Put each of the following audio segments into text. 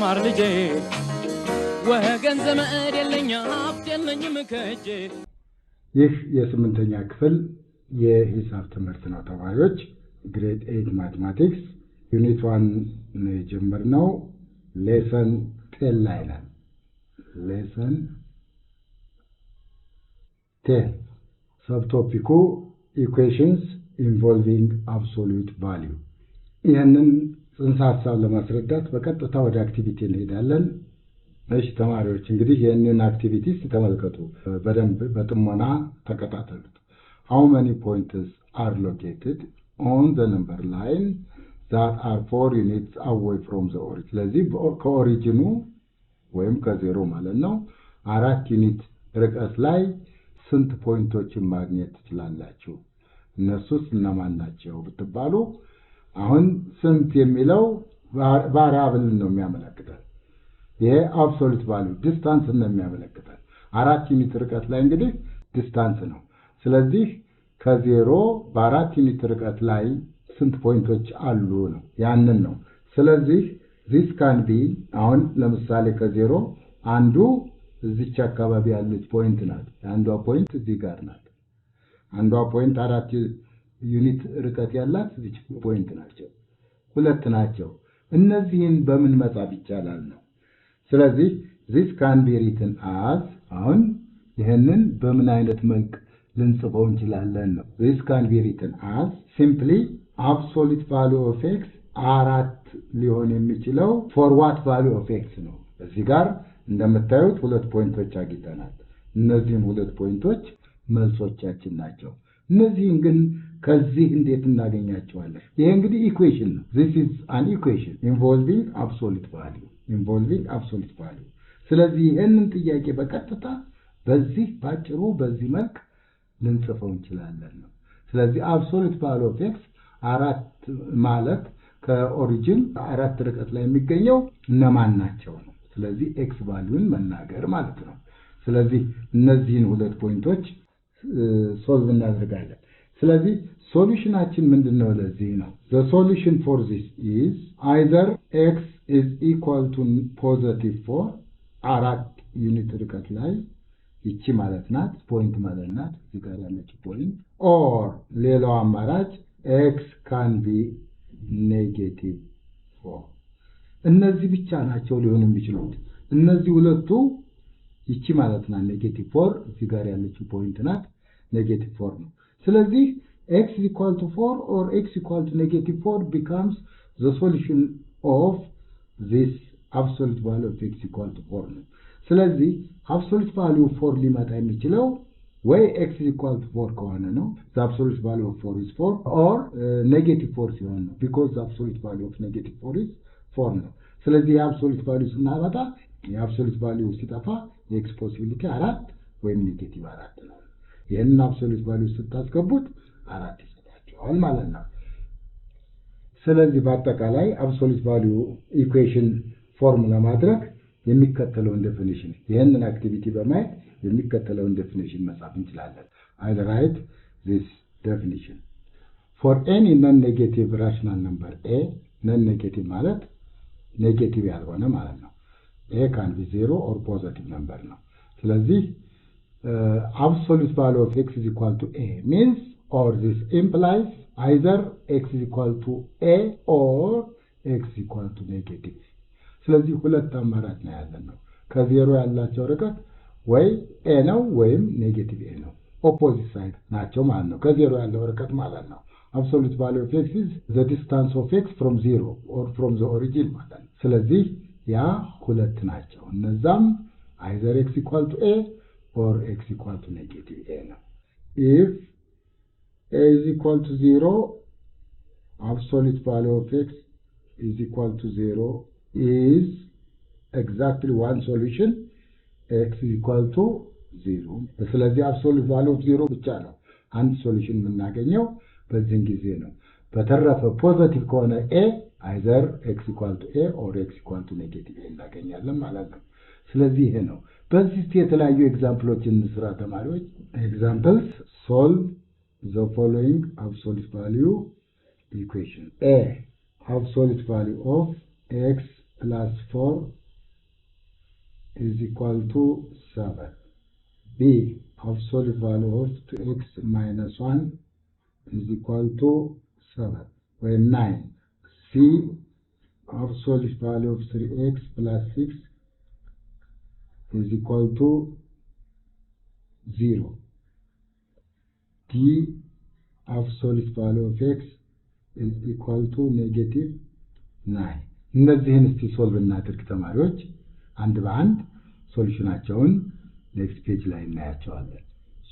ተማር ልጄ ወገን ዘመድ የለኝ ሀብት የለኝም ከእጄ። ይህ የስምንተኛ ክፍል የሂሳብ ትምህርት ነው ተማሪዎች። ግሬድ 8 ማቴማቲክስ ዩኒት 1 ነው የጀመርነው። ሌሰን 10 ላይ ነን። ሌሰን 10 ሰብቶፒኩ ኢኩዌሽንስ ኢንቮልቪንግ አብሶሉት ቫልዩ። ይህንን ጽንሰ ሀሳብ ለማስረዳት በቀጥታ ወደ አክቲቪቲ እንሄዳለን። እሺ ተማሪዎች እንግዲህ ይህንን አክቲቪቲስ ተመልከቱ፣ በደንብ በጥሞና ተከታተሉት። How many pointers are located on the number line that are 4 units away from the origin? ስለዚህ ከኦሪጂኑ ወይም ከዜሮ ማለት ነው 4 ዩኒት ርቀት ላይ ስንት ፖይንቶችን ማግኘት ትችላላችሁ? እነሱስ እነማን ናቸው ብትባሉ አሁን ስንት የሚለው ቫሪያብል ነው የሚያመለክተው። ይሄ አብሶሉት ቫልዩ ዲስታንስ ነው የሚያመለክተው። 4 ዩኒት ርቀት ላይ እንግዲህ ዲስታንስ ነው። ስለዚህ ከዜሮ በ4 ዩኒት ርቀት ላይ ስንት ፖይንቶች አሉ ነው ያንን ነው። ስለዚህ this can be አሁን ለምሳሌ ከዜሮ አንዱ እዚች አካባቢ ያለች ፖይንት ናት። አንዷ ፖይንት እዚህ ጋር ናት። አንዷ ፖይንት 4 ዩኒት ርቀት ያላት እዚች ፖይንት ናቸው። ሁለት ናቸው። እነዚህን በምን መጻፍ ይቻላል ነው። ስለዚህ this can be written as አሁን ይሄንን በምን አይነት መልክ ልንጽፈው እንችላለን ነው። this can be written as simply absolute value of x አራት ሊሆን የሚችለው for what value of x ነው። እዚህ ጋር እንደምታዩት ሁለት ፖይንቶች አግኝተናል። እነዚህም ሁለት ፖይንቶች መልሶቻችን ናቸው። እነዚህን ግን ከዚህ እንዴት እናገኛቸዋለን? ይሄ እንግዲህ ኢኩዌሽን ነው። this is an equation involving absolute value ስለዚህ ይሄንን ጥያቄ በቀጥታ በዚህ ባጭሩ በዚህ መልክ ልንጽፈው እንችላለን ነው። ስለዚህ absolute value of x አራት ማለት ከኦሪጂን 4 ርቀት ላይ የሚገኘው እነማን ናቸው ነው። ስለዚህ x ቫልዩን መናገር ማለት ነው። ስለዚህ እነዚህን ሁለት ፖይንቶች ሶልቭ እናደርጋለን። ስለዚህ ሶሉሽናችን ምንድነው ለዚህ ነው? the solution for this is either x is equal to +4 4 ዩኒት ርቀት ላይ ይቺ ማለት ናት ፖይንት ማለት ናት እዚህ ጋር ያለች ፖይንት or ሌላው አማራጭ x can be -4 እነዚህ ብቻ ናቸው ሊሆኑ የሚችሉት። እነዚህ ሁለቱ ይቺ ማለት ናት -4 እዚህ ጋር ያለች ፖይንት ናት -4 ነው። ስለዚህ x = 4 or x = -4 becomes the solution of this absolute value of x = 4 ነው። ስለዚህ absolute value 4 ሊመጣ የሚችለው ወይ x = 4 ከሆነ ነው the absolute value of 4 is 4 or -4 ሲሆን ነው because the absolute value of -4 is 4 ነው። ስለዚህ የአብሶሉት ቫልዩ ስናመጣ የአብሶሉት ቫልዩ ሲጠፋ የx ፖሲቢሊቲ 4 ወይም -4 ነው። ይሄንን አብሶሉት ቫልዩ ስታስገቡት 4 ይሰጣችኋል ማለት ነው። ስለዚህ በአጠቃላይ አብሶሉት ቫልዩ ኢኩዌሽን ፎርም ለማድረግ የሚከተለውን ዴፊኒሽን ይሄንን አክቲቪቲ በማየት የሚከተለውን ዴፊኒሽን መጻፍ እንችላለን። I write this definition for any non-negative rational number a non-negative ማለት ኔጌቲቭ ያልሆነ ማለት ነው። a can be 0 or positive number ነው። ስለዚህ absolute value of x is equal to a means or this implies either x is equal to a or x is equal to negative። ስለዚህ ሁለት አማራጭ ነው ያለን ነው። ከዜሮ ያላቸው ርቀት ወይ a ነው ወይም ኔጌቲቭ a ነው። ኦፖዚት ሳይድ ናቸው ማለት ነው። ከዜሮ ያለው ርቀት ማለት ነው። absolute value of x is the distance of x from 0 or from the origin ማለት ነው። ስለዚህ ያ ሁለት ናቸው። እነዛም either x = a or x = -a ነው። if a is equal to 0 absolute value of x is equal to 0 is exactly one solution x is equal to 0 ስለዚህ absolute value of 0 ብቻ ነው አንድ ሶሉሽን የምናገኘው በዚህ ጊዜ ነው። በተረፈ ፖዚቲቭ ከሆነ a either x = a or x = -a እናገኛለን ማለት ነው። ስለዚህ ይሄ ነው። በዚህ የተለያዩ ኤግዛምፕሎችን እንስራ ተማሪዎች። ኤግዛምፕልስ solve the following absolute value equation. A absolute value of x plus 4 is equal to 7. B, absolute value of 2x minus 1 is equal to 7, where 9. C, absolute value of 3x plus 6 is equal to 0. D, absolute value of x is equal to negative 9. እነዚህን እስቲ ሶልቭ እናድርግ ተማሪዎች። አንድ በአንድ ሶሉሽናቸውን ኔክስት ፔጅ ላይ እናያቸዋለን።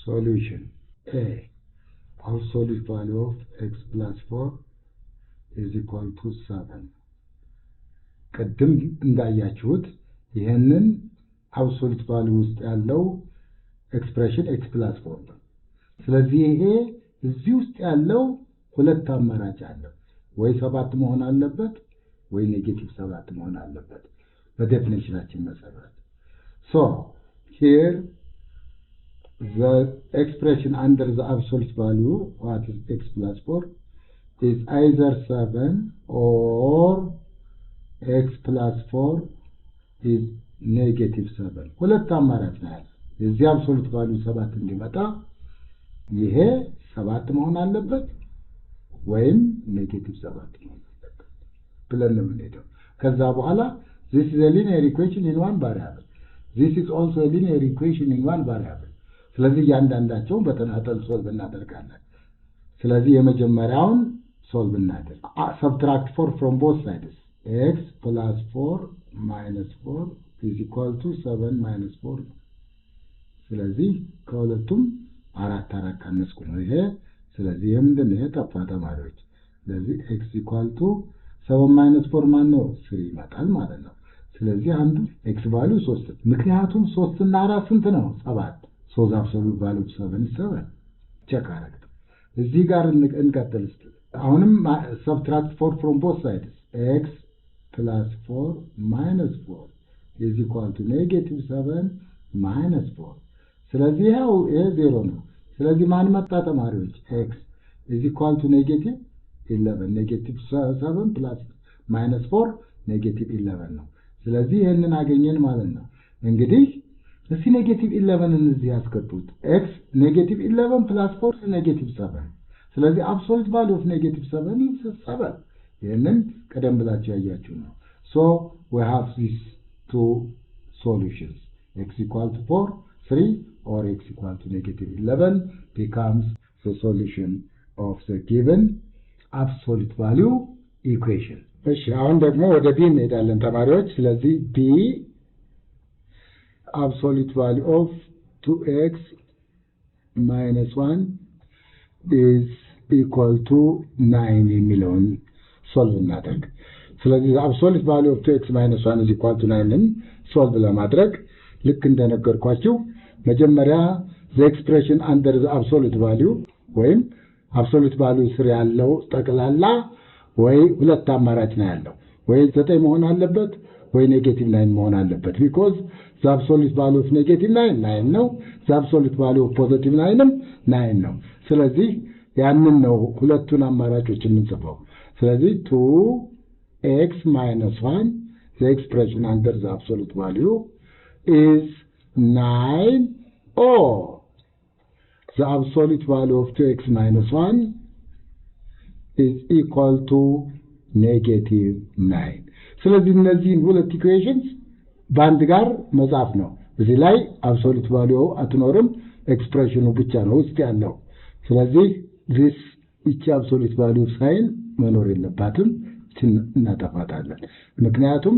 ሶሉሽን A, absolute value of x plus 4 is equal to 7. ቅድም እንዳያችሁት ይሄንን absolute value ውስጥ ያለው ኤክስፕሬሽን x plus 4 ነው። ስለዚህ ይሄ እዚህ ውስጥ ያለው ሁለት አማራጭ አለው። ወይ 7 መሆን አለበት ወይ ኔጌቲቭ 7 መሆን አለበት በዴፊኒሽናችን መሰረት። So here the expression under the absolute value, what is x plus 4, is either 7 or x plus 4 is negative 7. ሁለት አማራጭ ነው ያለው። የዚህ absolute value 7 እንዲመጣ ይሄ 7 መሆን አለበት ወይም ኔጌቲቭ 7 መሆን አለበት ብለን ነው የምንሄደው። ከዛ በኋላ this is a linear equation in one variable. This is also a linear equation in one variable. ስለዚህ እያንዳንዳቸውን በተናጠል ሶልቭ እናደርጋለን። ስለዚህ የመጀመሪያውን ሶልቭ እናደርግ። Subtract 4 from both sides. x plus 4 minus 4 is equal to 7 minus 4. ስለዚህ ከሁለቱም አራት ካነስኩ ነው ይሄ። ስለዚህ ምንድን ነው የጠፋ ተማሪዎች? ስለዚህ x equal to 7 minus 4 ማን ነው? 3 ይመጣል ማለት ነው። ስለዚህ አንዱ x value 3 ምክንያቱም 3 እና 4 ስንት ነው? 7 so the absolute value of 7 ቼክ አደረግን። እዚህ ጋር እንቀጥል እስቲ። አሁንም subtract 4 from both sides. x plus 4 minus 4 is equal to negative 7 minus 4. ስለዚህ ይሄ 0 ነው። ስለዚህ ማን መጣ ተማሪዎች? x is equal to negative 11. negative 7 plus minus 4 negative 11 ነው። ስለዚህ ይሄንን አገኘን ማለት ነው። እንግዲህ እስቲ ኔጌቲቭ 11 እዚህ ያስቀጡት። x ኔጌቲቭ 11 plus 4 is negative 7. ስለዚህ absolute value of negative 7 is 7. ይሄንን ቀደም ብላችሁ ያያችሁ ነው። So we have these two solutions. x equal to 4, 3 or x equal to negative 11 becomes the solution of the given absolute value equation. እሺ አሁን ደግሞ ወደ b እንሄዳለን ተማሪዎች። ስለዚህ b absolute value of 2x minus 1 is equal to 9 የሚለውን ሶልቭ እናደርግ። ስለዚህ absolute value of 2x minus 1 is equal to 9ን ሶልቭ ለማድረግ ልክ እንደነገርኳችሁ መጀመሪያ the expression under the absolute value ወይም absolute value ስር ያለው ጠቅላላ ወይ ሁለት አማራጭ ነው ያለው። ወይ 9 መሆን አለበት ወይ ኔጌቲቭ 9 መሆን አለበት because the absolute value of negative 9 ነው። the absolute value of positive 9ም 9 ነው። ስለዚህ ያንን ነው ሁለቱን አማራጮች የምንጽፈው። ስለዚህ 2x minus 1 the expression under the absolute value is 9 or the absolute value of 2x minus 1 is equal to negative 9. ስለዚህ እነዚህን ሁለት ኢኩዌሽንስ በአንድ ጋር መጻፍ ነው። እዚህ ላይ absolute value አትኖርም፣ ኤክስፕሬሽኑ ብቻ ነው ውስጥ ያለው። ስለዚህ this እቺ absolute value ሳይን መኖር የለባትም፣ እናጠፋታለን። ምክንያቱም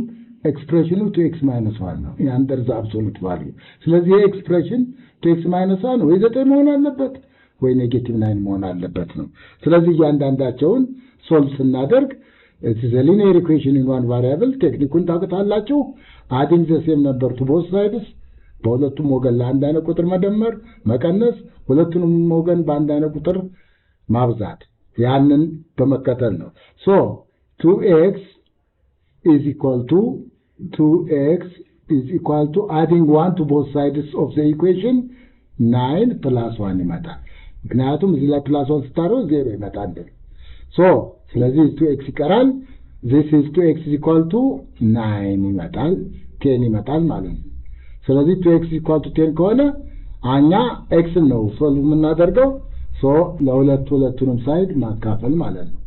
ኤክስፕሬሽኑ 2x minus 1 ነው under the absolute value። ስለዚህ ኤክስፕሬሽን 2x minus 1 ወይ 9 መሆን አለበት ወይ ኔጌቲቭ 9 መሆን አለበት ነው። ስለዚህ እያንዳንዳቸውን ሶልቭ ስናደርግ it is a linear equation in one variable. ቴክኒኩን ታውቁታላችሁ። adding the same number to both sides በሁለቱም ወገን ለአንድ አይነት ቁጥር መደመር መቀነስ፣ ሁለቱንም ወገን በአንድ አይነት ቁጥር ማብዛት፣ ያንን በመከተል ነው። so 2x is equal to adding 1 to both sides of the equation 9 plus 1 ይመጣል። ምክንያቱም እዚህ ላይ +1 ስታረው 0 ይመጣል። so ስለዚህ 2x ይቀራል this is 2x is equal to 9 ይመጣል 10 ይመጣል ማለት ነው። ስለዚህ 2x is equal to 10 ከሆነ አኛ x ነው ሶልቭ የምናደርገው ሶ ለሁለቱንም ሳይድ ማካፈል ማለት ነው።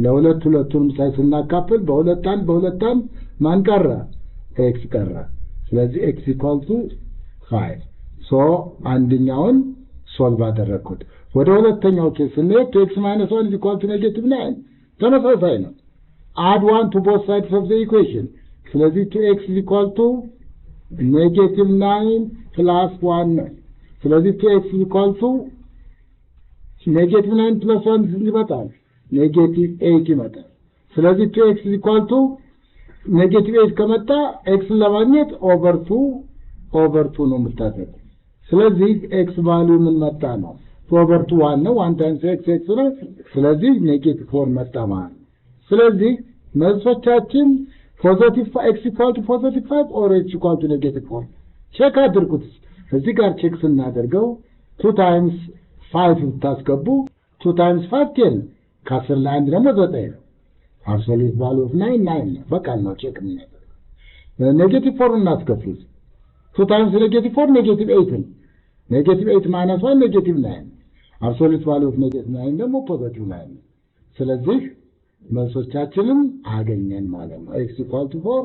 ለሁለቱንም ሳይድ ስናካፍል በሁለታን ማን ቀረ x ቀረ። ስለዚህ x equal to 5 ሶ አንደኛውን ሶልቭ አደረኩት። ወደ ሁለተኛው ኬስ ስንሄድ 2x minus 1 is equal to negative 9 ተመሳሳይ ነው። add 1 to both sides of the equation ስለዚህ 2x is equal to negative 9 plus 1 ስለዚህ 2x is equal to negative 9 plus 1 ይመጣል negative 8 ይመጣል። ስለዚህ 2x is equal to negative 8 ከመጣ x ለማግኘት over 2 ነው የምታደርገው። ስለዚህ x ቫልዩ ምን መጣ ነው over 2 1 ነው 1 times x ነው። ስለዚህ negative 4 መጣ ማለት ነው። ስለዚህ መልሶቻችን ፖዚቲቭ x equal to positive 5 or x equal to negative 4 ቼክ አድርጉት። እዚህ ጋር ቼክ ስናደርገው 2 times 5 ብታስገቡ 2 times 5 10 ከ10 ላይ አንድ ደግሞ 9 ነው። absolute value of 9 ነው። በቃ ነው ቼክ የምናደርገው። ኔጌቲቭ 4 እናስገቡት 2 times negative 4 negative 8 ነው። negative 8 minus 1 negative 9 absolute value of negative 9 ደግሞ positive 9 ነው። ስለዚህ መልሶቻችንን አገኘን ማለት ነው። x equal to 4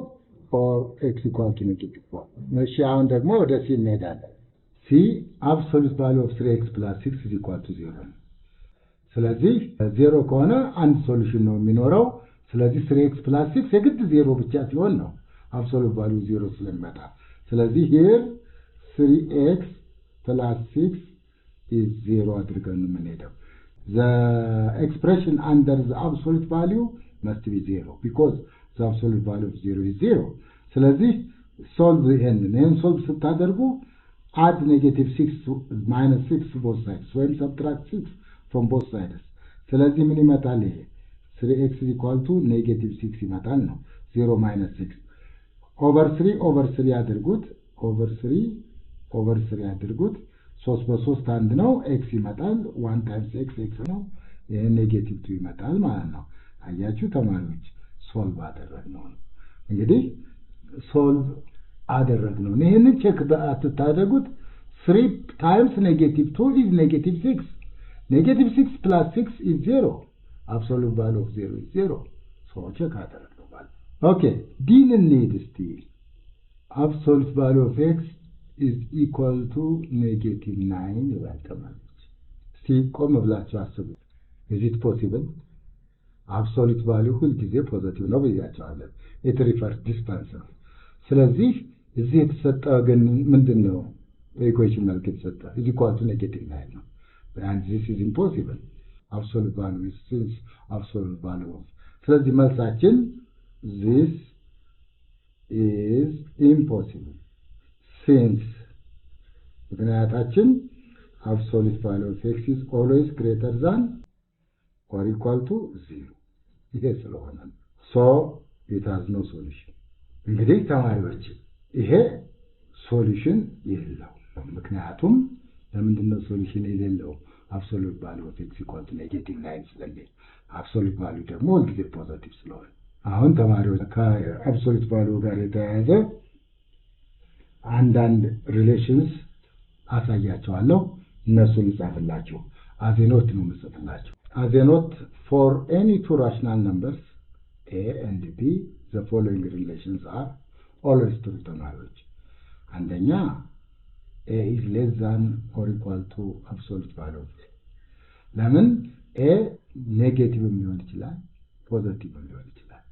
or x equal to negative 4። እሺ አሁን ደግሞ ወደ c እንሄዳለን። c absolute value of 3x plus 6 is equal to 0። ስለዚህ 0 ከሆነ አንድ ሶሉሽን ነው የሚኖረው። ስለዚህ 3x plus 6 የግድ 0 ብቻ ስለሆነ ነው absolute value 0 ስለሚመጣ። ስለዚህ here 3x plus 6 is 0 አድርገን የምንሄደው። The expression under the absolute value must be 0 because the absolute value of 0 is 0. ስለዚህ solve ይሄን solve ስታደርጉ add negative 6 minus 6 to both sides ወይም subtract 6 from both sides። ስለዚህ ምን ይመጣል ይሄ 3x is equal to negative 6 ይመጣል ነው 0 minus 6 over 3 አድርጉት over 3 አድርጉት 3 በ3 አንድ ነው x ይመጣል 1 times x ነው ይሄ ኔጌቲቭ 2 ይመጣል ማለት ነው። አያችሁ ተማሪዎች ሶልቭ አደረግነው። እንግዲህ ሶልቭ አደረግነው። ይሄንን ቼክ አትታደርጉት 3 times negative 2 is negative 6 negative 6 plus 6 is 0 absolute value of 0 is 0 so ቼክ አደረግነው ማለት ኦኬ ዲን እንሂድ እስቲ absolute value of x is equal to negative 9 ይላል ተማሪዎች። እስቲ ቆም ብላችሁ አስቡ። is it possible? absolute value ሁሉ ጊዜ ፖዚቲቭ ነው ብያቸዋለሁ። it refers distance ነው። ስለዚህ እዚህ የተሰጠ ግን ምንድነው በኢኩዌሽን መልክ የተሰጠ is equal to negative 9 ነው። and this is impossible. absolute value is absolute value of ስለዚህ መልሳችን this is impossible since ምክንያታችን absolute value of x is always greater than or equal to 0 ይሄ ስለሆነ so it has no solution። እንግዲህ ተማሪዎች ይሄ ሶሉሽን የለው። ምክንያቱም ለምንድነው ሶሉሽን የሌለው absolute value of x equal to negative 9 ስለሚል absolute value ደግሞ ሁልጊዜ ፖዚቲቭ ስለሆነ አሁን ተማሪዎች ከአብሶሉት ቫልዩ ጋር የተያያዘ አንዳንድ ሪሌሽንስ አሳያቸዋለሁ። እነሱን ልጻፍላችሁ። አዜኖት ነው የምጽፍላችሁ። አዜኖት for any two rational numbers a and b the following relations are always true ተማሪዎች። አንደኛ a is less than or equal to absolute value of a ለምን a ኔጌቲቭ ሊሆን ይችላል ፖዚቲቭ ሊሆን ይችላል።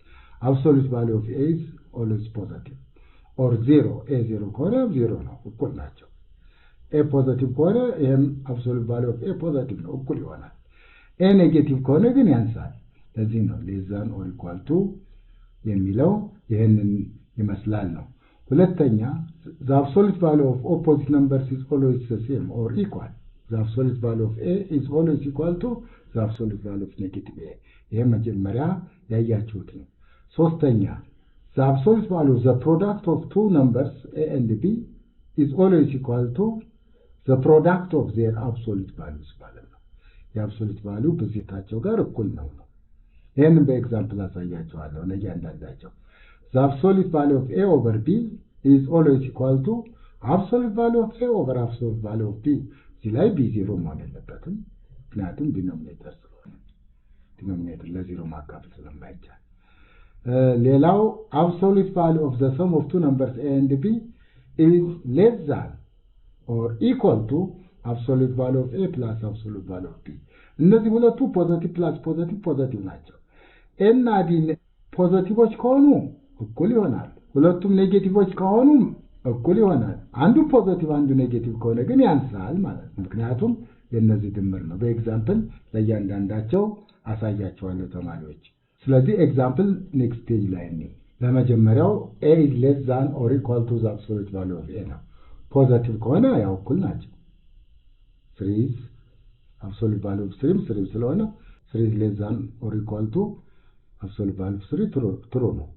absolute value of a is always positive or 0 a 0 ከሆነ 0 ነው እኩል ናቸው። a positive ከሆነ ይሄም absolute value of a positive ነው እኩል ይሆናል። a negative ከሆነ ግን ያንሳል። ለዚህ ነው less than or equal to የሚለው ይሄንን ይመስላል ነው። ሁለተኛ the absolute value of opposite numbers is always the same or equal. the absolute value of a is always equal to the absolute value of negative a ይሄ መጀመሪያ ያያችሁት ነው። ሶስተኛ the absolute value the product of two numbers a and b is always equal to the product of their absolute values ማለት ነው። የአብሶሉት ቫልዩ ብዜታቸው ጋር እኩል ነው። ይሄንን በኤግዛምፕል አሳያችኋለሁ ለእያንዳንዳቸው። The absolute value of A over B is always equal to absolute value of A over absolute value of B. እዚህ ላይ B ዜሮ መሆን የለበትም ምክንያቱም ዲኖሚኔተር ስለሆነ ዲኖሚኔተር ለዜሮ ማካፈል ስለማይቻል። ሌላው absolute value of the sum of two numbers A and B is less than or equal to absolute value of A plus absolute value of B. እነዚህ ሁለቱ ፖዚቲቭ ፕላስ ፖዚቲቭ ናቸው። A እና B ፖዚቲቮች ከሆኑ እኩል ይሆናል። ሁለቱም ኔጌቲቮች ከሆኑ እኩል ይሆናል። አንዱ ፖዚቲቭ አንዱ ኔጌቲቭ ከሆነ ግን ያንሳል ማለት ነው። ምክንያቱም የነዚህ ድምር ነው። በኤግዛምፕል ለእያንዳንዳቸው አሳያቸዋለሁ ተማሪዎች። ስለዚህ ኤግዛምፕል ኔክስት ፔጅ ላይ ነው። ለመጀመሪያው A is less than or equal to the absolute value of A ነው። ፖዚቲቭ ከሆነ ያው እኩል ናቸው። 3 is absolute value of 3 ስለሆነ 3 is less than or equal to absolute value of 3 true ነው።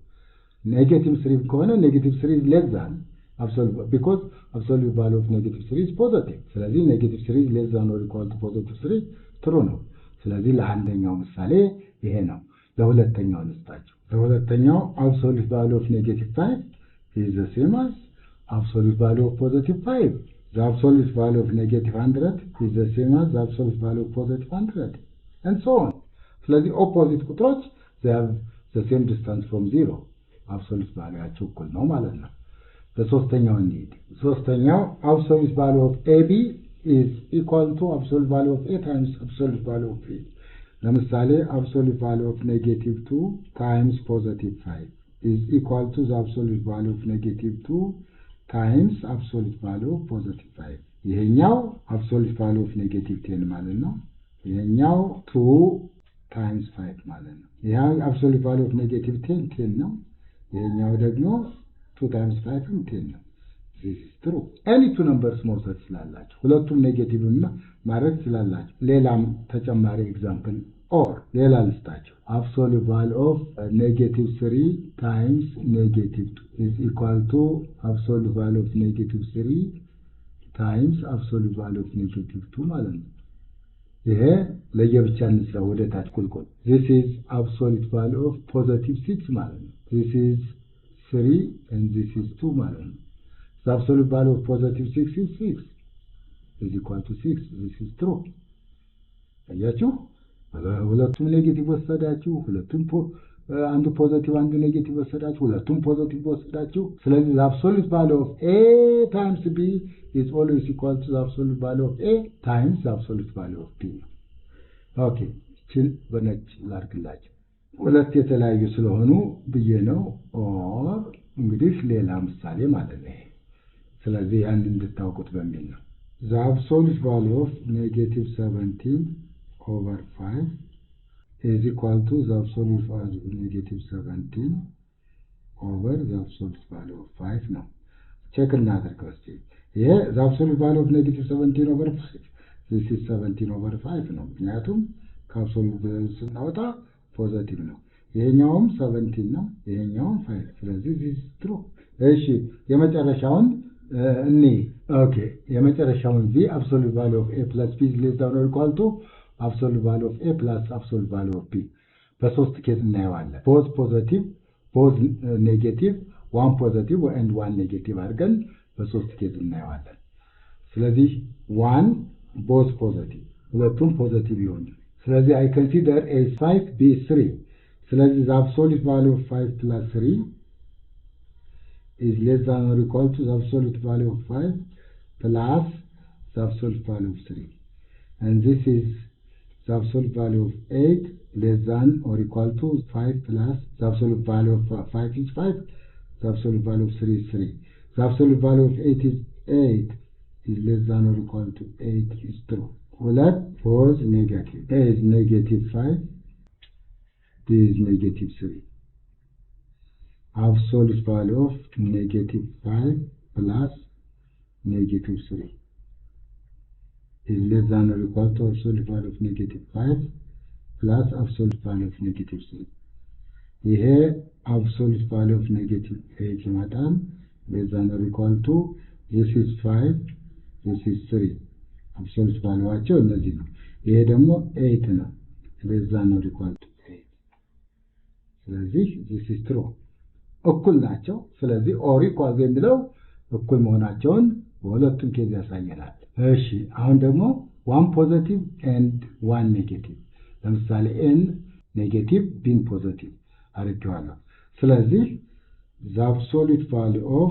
Negative 3 ከሆነ negative 3 is less than absolute because absolute value of negative 3 is positive. ስለዚህ negative 3 is less than or equal to positive 3 true ነው። ስለዚህ ለአንደኛው ምሳሌ ይሄ ነው። ለሁለተኛው እንስጣቸው። ለሁለተኛው absolute value of negative 5 is the same as absolute value of positive 5. The absolute value of negative 100 is the same as the absolute value of positive 100 and so on. ስለዚህ opposite ቁጥሮች they have the same distance from 0. absolute value እኩል ነው ማለት ነው። በሶስተኛው እንሂድ። ሶስተኛው absolute value of AB is equal to absolute value of A times absolute value of B. ለምሳሌ absolute value of negative 2 times positive 5 is equal to the absolute value of negative 2 times absolute value of positive 5. ይሄኛው absolute value of negative 10 ማለት ነው። ይሄኛው 2 times 5 ማለት ነው። ይሄ absolute value of negative 10 ነው። ይሄኛው ደግሞ 2 times 5 10 ነው። this is true. any two numbers መውሰድ ስላላችሁ ሁለቱም ኔጌቲቭ እና ማድረግ ስላላችሁ ሌላም ተጨማሪ ኤግዛምፕል or ሌላ ልስጣችሁ። absolute value of negative 3 times negative 2 is equal to absolute value of negative 3 times absolute value of negative 2 ማለት ነው። ይሄ ለየብቻ እንስራ ወደ ታች ቁልቁል። this is absolute value of positive 6 ማለት ነው። this is 3 and this is 2 ማለት ነው። the absolute value of positive 6 is 6 is equal to 6. this is true. አያችሁ ሁለቱም ኔጌቲቭ ወሰዳችሁ ሁለቱም አንዱ ፖዚቲቭ አንዱ ኔጌቲቭ ወሰዳችሁ ሁለቱም ፖዚቲቭ ወሰዳችሁ። ስለዚህ the absolute value of A times B is always equal to the absolute value of A times the absolute value of B. ኦኬ እቺን በነጭ ላርግላችሁ ሁለት የተለያዩ ስለሆኑ ብዬ ነው። or እንግዲህ ሌላ ምሳሌ ማለት ነው። ስለዚህ አንድ እንድታውቁት በሚል ነው። the absolute value of negative 17 over 5 is equal to the absolute value of negative 17 over the absolute value of 5 ነው። ቼክ እናድርገው እስቲ። ይሄ the absolute value of negative 17 over 5 this is 17 over 5 ነው። ምክንያቱም ከአብሶሉት ስናወጣ ፖዚቲቭ ነው። ይሄኛውም 17 ነው ይሄኛውም 5 ስለዚህ this is true. እሺ የመጨረሻውን እኔ ኦኬ የመጨረሻውን v absolute value of a plus b is less than or equal to absolute value of a plus absolute value of b. በሶስት ኬዝ እናየዋለን። both positive both negative one positive and one negative አድርገን በሶስት ኬዝ እናየዋለን። ስለዚህ one both positive ሁለቱም ፖዚቲቭ ይሆናል። ስለዚህ I consider a 5 b 3. ስለዚህ the absolute value of 5 plus 3 is less than or equal to the absolute value of 5 plus the absolute value of 3. And this is the absolute value of 8 less than or equal to 5 plus the absolute value of 5 is 5. The absolute value of 3 is 3. The absolute value of 8 is 8 is less than or equal to 8 is true. Let was negative. A is negative 5. B is negative 3. Absolute value of negative 5 plus negative 3 is less than or equal to absolute value of negative 5 plus absolute value of negative 3. ይሄ absolute value of negative 8 ይመጣል less than or equal to this is 5 this is 3 absolute valueቸው እነዚህ ነው። ይሄ ደግሞ 8 ነው less than or equal to 8 ስለዚህ this is true እኩል ናቸው ስለዚህ or equals የሚለው እኩል መሆናቸውን በሁለቱም ኬዝ ያሳየናል እሺ አሁን ደግሞ one positive and one negative ለምሳሌ n negative b positive አድርጌዋለሁ ስለዚህ the absolute value of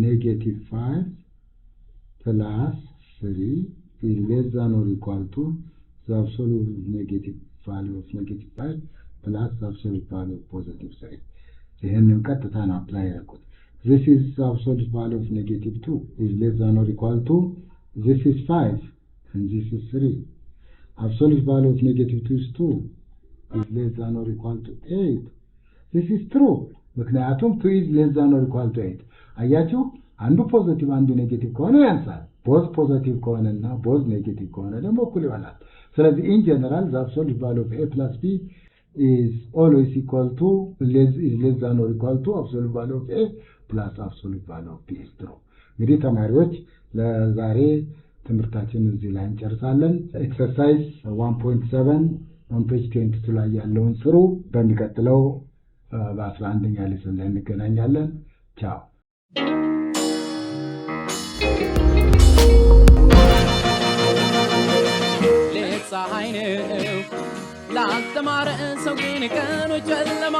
negative 5 plus 3 is less than or equal to the absolute negative value of negative 5 plus the absolute value of positive 3 ይሄንን ቀጥታ ነው አፕላይ ያደርጉት this is the absolute value of negative 2 is less than or equal to this is 5 and this is 3 absolute value of negative 2 is 2 is less than or equal to 8 this is true ምክንያቱም 2 is less than or equal to 8 አያችሁ አንዱ ፖዚቲቭ አንዱ ኔጌቲቭ ከሆነ ያንሳል both ፖዚቲቭ ከሆነና both ኔጌቲቭ ከሆነ ደግሞ እኩል ይሆናል ስለዚህ in general the absolute value of a plus b is always equal to less than or equal to absolute value of a plus absolute value of b is true እንግዲህ ተማሪዎች ለዛሬ ትምህርታችንን እዚህ ላይ እንጨርሳለን ኤክሰርሳይዝ 1.7 on page 22 ላይ ያለውን ስሩ በሚቀጥለው በ11ኛ ሌሰን ላይ እንገናኛለን ቻው ፀሐይ ነው ላስተማረ ሰው ግን ቀኑ ጨለማ